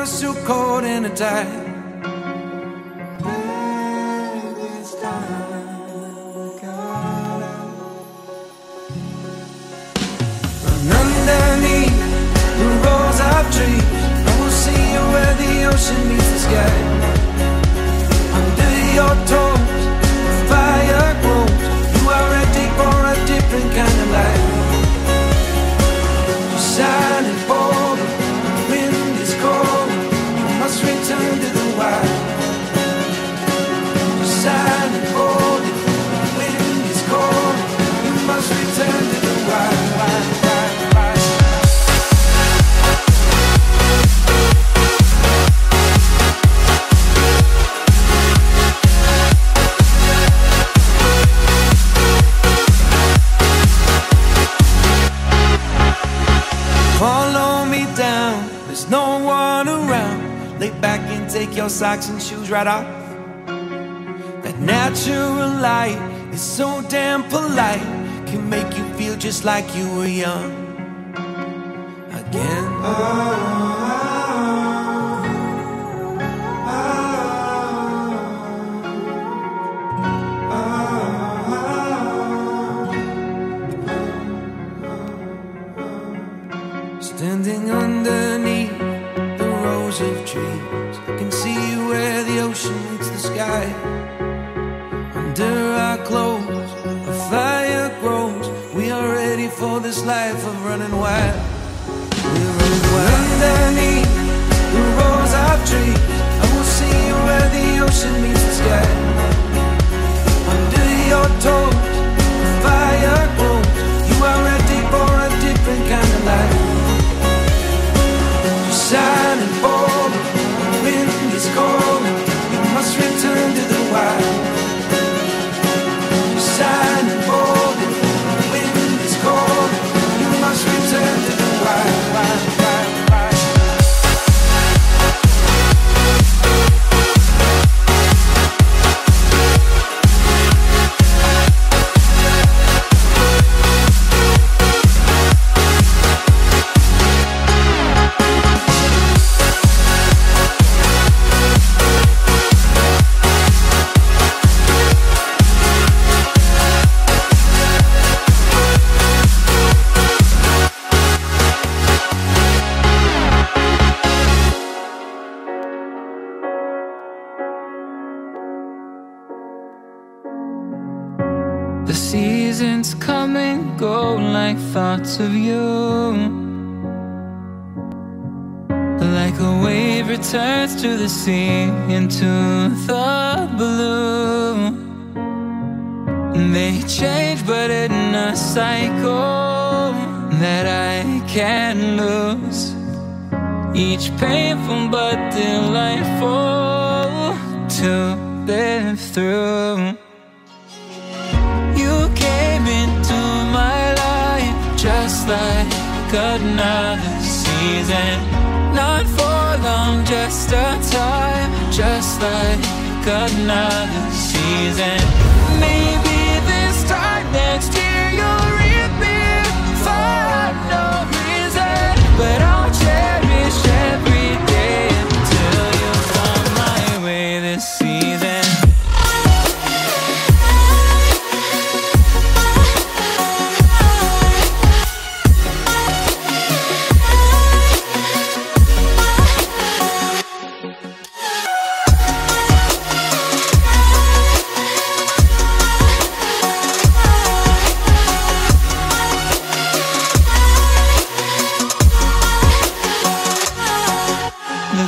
was too cold in the tide. Underneath the rows of trees, I will see you where the ocean meets the sky. Under your toes, the fire grows. You are ready for a different kind of life. You're shining bold, the wind is cold. You must return to the wild. You're shining bold, the wind is cold. You must return to the wild. No one around. Lay back and take your socks and shoes right off. That natural light is so damn polite. Can make you feel just like you were young again. Standing underneath the rows of trees, I can see where the ocean meets the sky. Under our clothes, a fire grows. We are ready for this life of running wild. We're running wild. Underneath the rows of trees, I will see where the ocean meets the sky. Under your toes, the fire grows. You are ready for a different kind of life. Shining bold, the wind is cold. You must return to the wild. You're shining bold, the wind is cold. You must return to the wild. The seasons come and go like thoughts of you. Like a wave returns to the sea, into the blue. They change but in a cycle that I can't lose. Each painful but delightful to live through. Just like another season, not for long, just a time. Just like another season. Maybe this time next year you'll reappear for no reason, but I'll cherish every day until you come my way this season.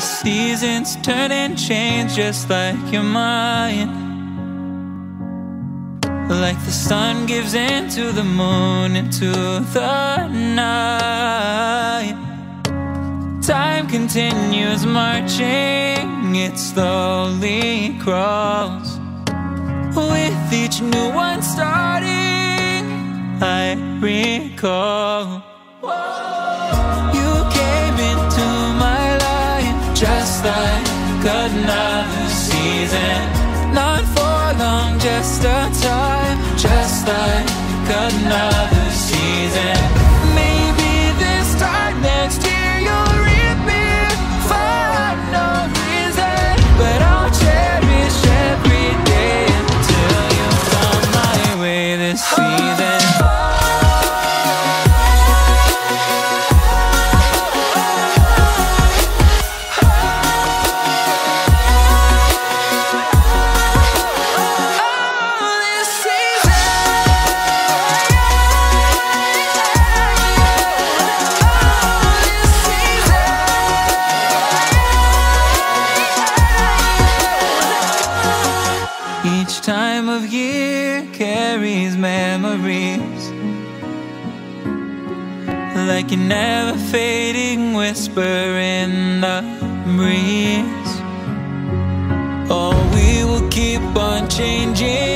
Seasons turn and change just like your mind. Like the sun gives into the moon, into the night. Time continues marching, it slowly crawls. With each new one starting, I recall. Just like another season, not for long, just a time. Just like another season. Maybe this time next year you'll reappear for like an never fading whisper in the breeze. Oh, we will keep on changing